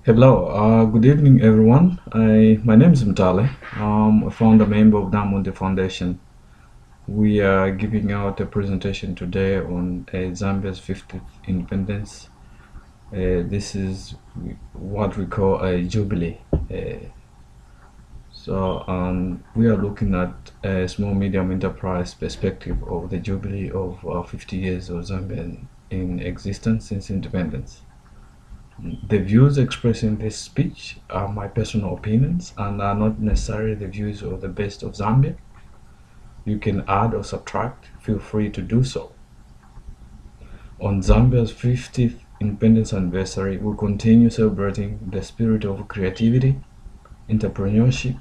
Hello, good evening, everyone. My name is Mutale. I'm a founder member of Diamond Foundation. We are giving out a presentation today on Zambia's 50th independence. This is what we call a Jubilee. We are looking at a small medium enterprise perspective of the Jubilee of 50 years of Zambia in existence since independence. The views expressed in this speech are my personal opinions and are not necessarily the views of the best of Zambia. You can add or subtract, feel free to do so. On Zambia's 50th independence anniversary, we continue celebrating the spirit of creativity, entrepreneurship,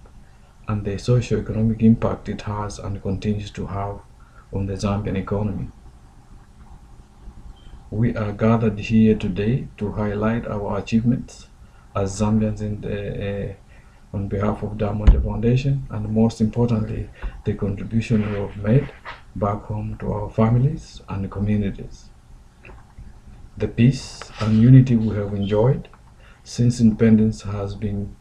and the socio-economic impact it has and continues to have on the Zambian economy. We are gathered here today to highlight our achievements as Zambians on behalf of Diamond Foundation, and most importantly, the contribution we have made back home to our families and communities. The peace and unity we have enjoyed since independence has been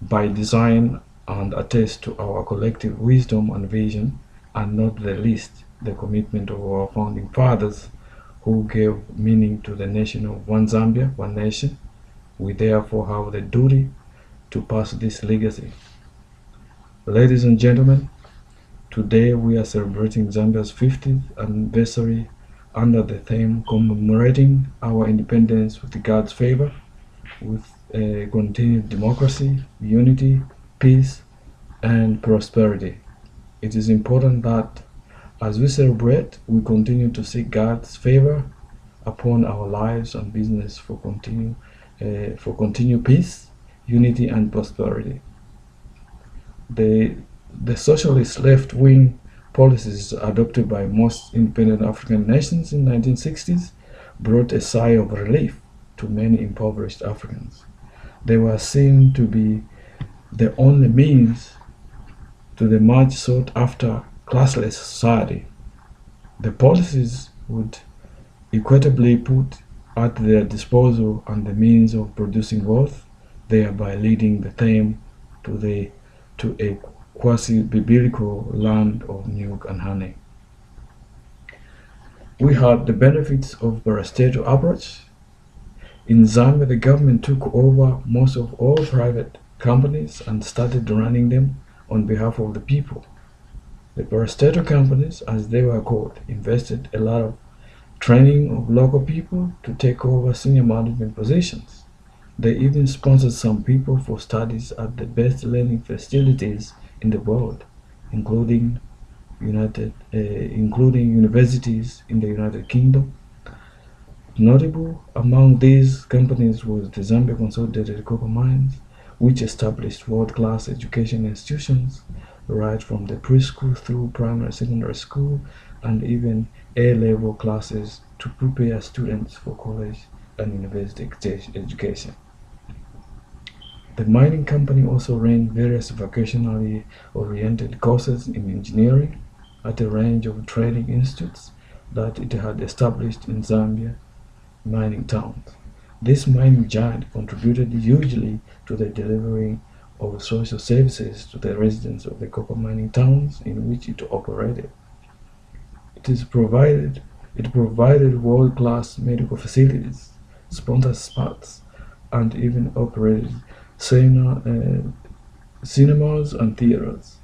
by design and attest to our collective wisdom and vision, and not the least, the commitment of our founding fathers who gave meaning to the nation of One Zambia, One Nation. We therefore have the duty to pass this legacy. Ladies and gentlemen, today we are celebrating Zambia's 50th anniversary under the theme commemorating our independence with God's favor, with continued democracy, unity, peace, and prosperity. It is important that as we celebrate, we continue to seek God's favor upon our lives and business for continued peace, unity, and prosperity. The socialist left-wing policies adopted by most independent African nations in the 1960s brought a sigh of relief to many impoverished Africans. They were seen to be the only means to the much sought after classless society. The policies would equitably put at their disposal and the means of producing wealth, thereby leading the theme to a quasi-biblical land of milk and honey. We had the benefits of parastatal approach. In Zambia, the government took over most of all private companies and started running them on behalf of the people. The parastatal companies, as they were called, invested a lot of training of local people to take over senior management positions. They even sponsored some people for studies at the best learning facilities in the world, including universities in the United Kingdom. Notable among these companies was the Zambia Consolidated Copper Mines, which established world-class education institutions right from the preschool through primary secondary school and even A-level classes to prepare students for college and university education. The mining company also ran various vocationally oriented courses in engineering at a range of training institutes that it had established in Zambia mining towns. This mining giant contributed hugely to the delivery of social services to the residents of the copper mining towns in which it operated. It provided world-class medical facilities, sponsored sports, and even operated cinemas and theaters.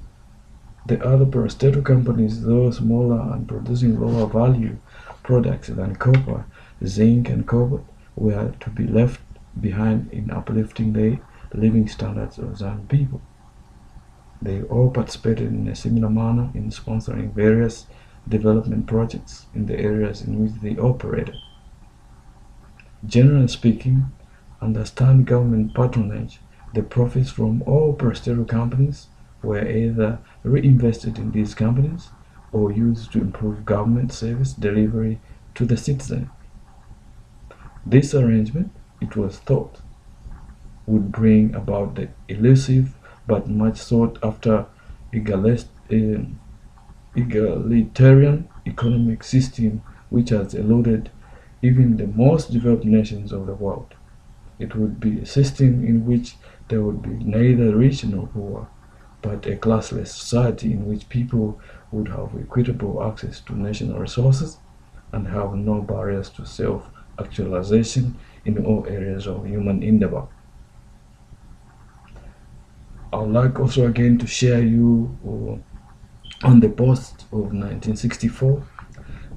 The other parastatal companies, though smaller and producing lower value products than copper, zinc, and cobalt, were to be left behind in uplifting the living standards of Zambian people. They all participated in a similar manner in sponsoring various development projects in the areas in which they operated. Generally speaking, under stand government patronage, the profits from all parastatal companies were either reinvested in these companies or used to improve government service delivery to the citizen. This arrangement, it was thought, would bring about the elusive but much sought after egalitarian economic system which has eluded even the most developed nations of the world. It would be a system in which there would be neither rich nor poor, but a classless society in which people would have equitable access to national resources and have no barriers to self-actualization in all areas of human endeavor. I would like also again to share you on the post of 1964.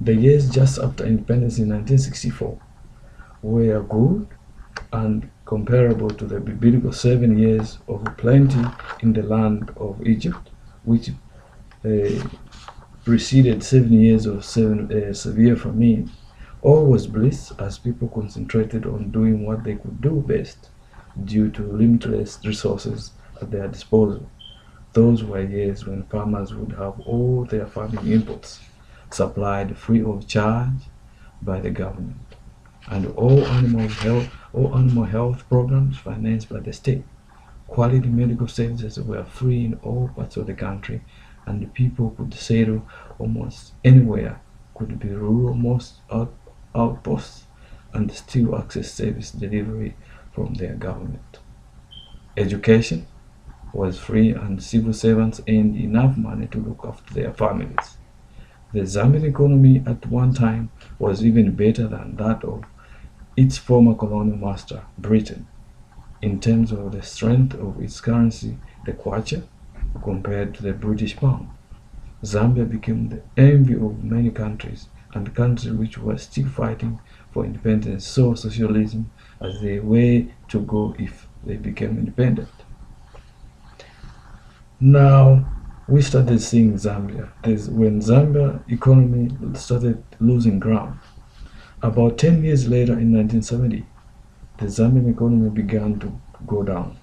The years just after independence in 1964 were good and comparable to the biblical 7 years of plenty in the land of Egypt, which preceded 7 years of severe famine. All was bliss as people concentrated on doing what they could do best due to limitless resources at their disposal. Those were years when farmers would have all their farming inputs supplied free of charge by the government, and all animal health programs financed by the state. Quality medical services were free in all parts of the country, and the people could settle almost anywhere, could be rural most outposts, and still access service delivery from their government. Education was free, and civil servants earned enough money to look after their families. The Zambian economy at one time was even better than that of its former colonial master, Britain, in terms of the strength of its currency, the kwacha, compared to the British pound. Zambia became the envy of many countries, and countries which were still fighting for independence saw socialism as the way to go if they became independent. Now, we started seeing Zambia. When Zambia economy started losing ground. About 10 years later, in 1970, the Zambian economy began to go down.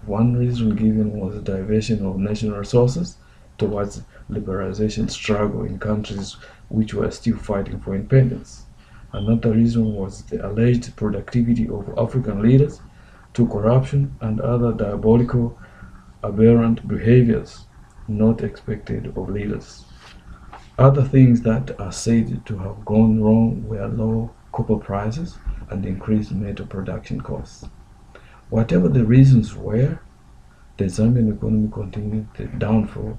One reason given was the diversion of national resources towards liberalization struggle in countries which were still fighting for independence. Another reason was the alleged productivity of African leaders to corruption and other diabolical aberrant behaviors not expected of leaders. Other things that are said to have gone wrong were low copper prices and increased metal production costs. Whatever the reasons were, the Zambian economy continued the downfall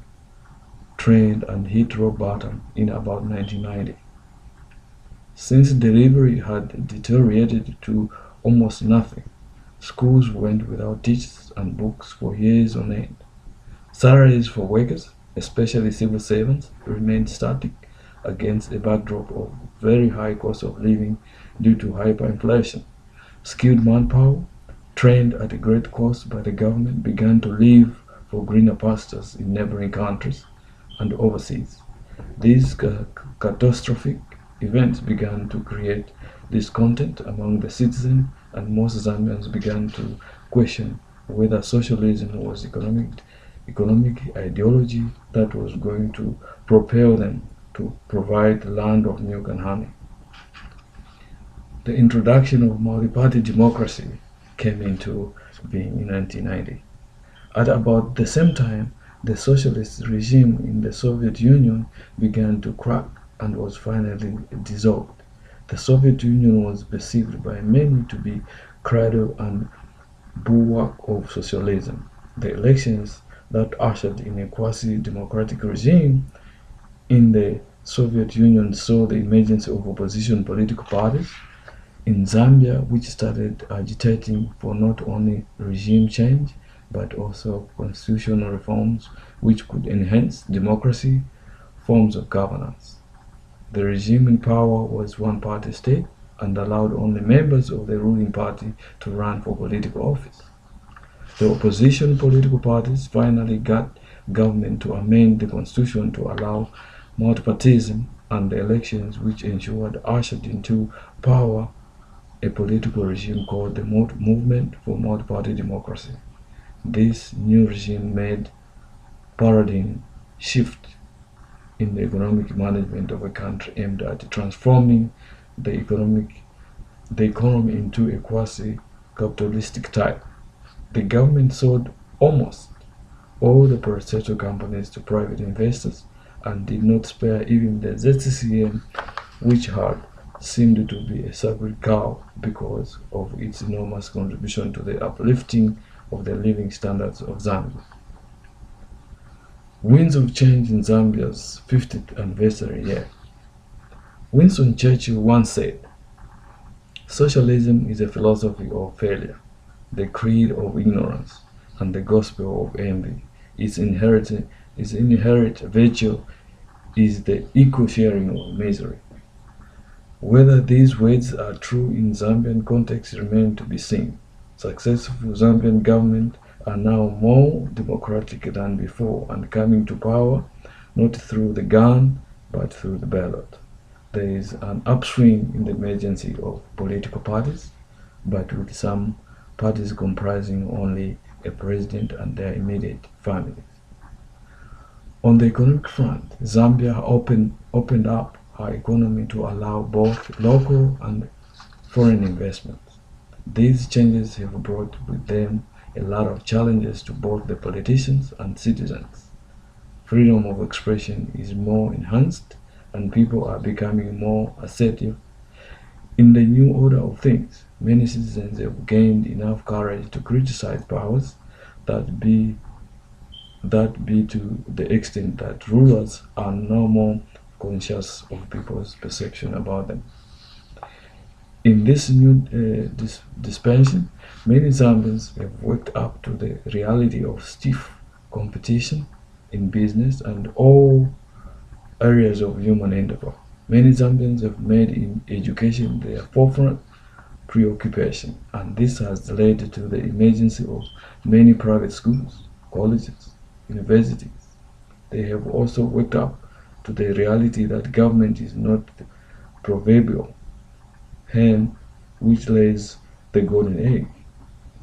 trend and hit rock bottom in about 1990. Since delivery had deteriorated to almost nothing, schools went without teachers and books for years on end. Salaries for workers, especially civil servants, remained static against a backdrop of very high cost of living due to hyperinflation. Skilled manpower, trained at a great cost by the government, began to leave for greener pastures in neighboring countries and overseas. These catastrophic events began to create discontent among the citizens, and most Zambians began to question whether socialism was economic ideology that was going to propel them to provide the land of milk and honey. The introduction of multi-party democracy came into being in 1990. At about the same time, the socialist regime in the Soviet Union began to crack and was finally dissolved. The Soviet Union was perceived by many to be cradle and bulwark of socialism. The elections that ushered in a quasi-democratic regime in the Soviet Union saw the emergence of opposition political parties in Zambia, which started agitating for not only regime change but also constitutional reforms which could enhance democracy forms of governance. The regime in power was one-party state and allowed only members of the ruling party to run for political office. The opposition political parties finally got government to amend the constitution to allow multipartyism, and the elections which ensured ushered into power a political regime called the Movement for Multi-Party Democracy. This new regime made paradigm shift in the economic management of a country aimed at transforming the economy into a quasi-capitalistic type. The government sold almost all the parastatal companies to private investors and did not spare even the ZCCM, which had seemed to be a sacred cow because of its enormous contribution to the uplifting of the living standards of Zambia. Winds of Change in Zambia's 50th anniversary year. Winston Churchill once said, "Socialism is a philosophy of failure, the creed of ignorance, and the gospel of envy. Its inherent virtue is the equal sharing of misery." Whether these words are true in Zambian context remain to be seen. Successful Zambian government are now more democratic than before and coming to power not through the gun but through the ballot. There is an upswing in the emergence of political parties, but with some parties comprising only a president and their immediate families. On the economic front, Zambia opened up her economy to allow both local and foreign investments. These changes have brought with them a lot of challenges to both the politicians and citizens. Freedom of expression is more enhanced, and people are becoming more assertive. In the new order of things, many citizens have gained enough courage to criticize powers that be to the extent that rulers are no more conscious of people's perception about them. In this new dispensation, many Zambians have worked up to the reality of stiff competition in business and all areas of human endeavor. Many Zambians have made in education their forefront preoccupation, and this has led to the emergence of many private schools, colleges, universities. They have also worked up to the reality that government is not the proverbial hen which lays the golden egg.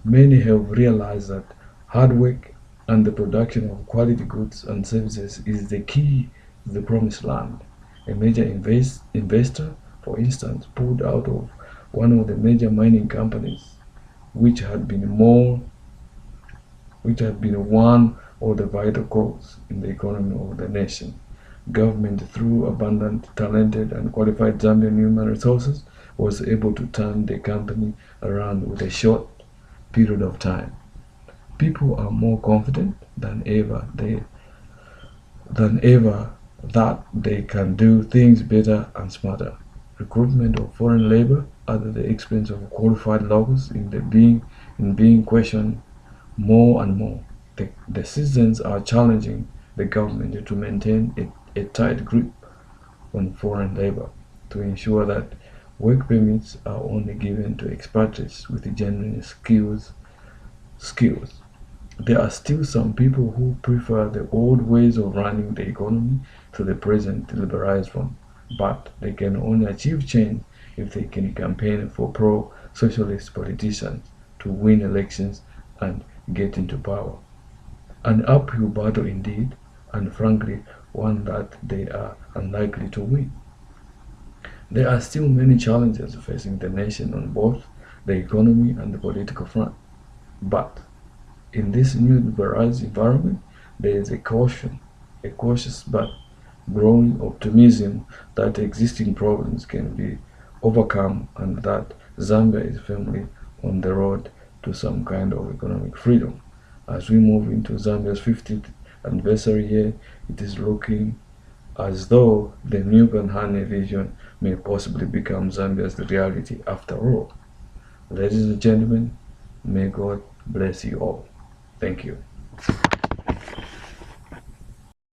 Many have realized that hard work and the production of quality goods and services is the key to the promised land. A major investor, for instance, pulled out of one of the major mining companies, which had been one of the vital cogs in the economy of the nation. Government, through abundant, talented, and qualified Zambian human resources, was able to turn the company around with a short period of time. People are more confident than ever that they can do things better and smarter. Recruitment of foreign labor at the expense of qualified locals being questioned more and more. The citizens are challenging the government to maintain a tight grip on foreign labor to ensure that work permits are only given to expatriates with genuine skills. There are still some people who prefer the old ways of running the economy to the present liberalized one, but they can only achieve change if they can campaign for pro-socialist politicians to win elections and get into power. An uphill battle indeed, and frankly, one that they are unlikely to win. There are still many challenges facing the nation on both the economy and the political front. But in this new liberalized environment, there is a cautious but growing optimism that existing problems can be overcome and that Zambia is firmly on the road to some kind of economic freedom. As we move into Zambia's 50th anniversary year, it is looking as though the milk and honey vision may possibly become Zambia's reality after all. Ladies and gentlemen, may God bless you all. Thank you.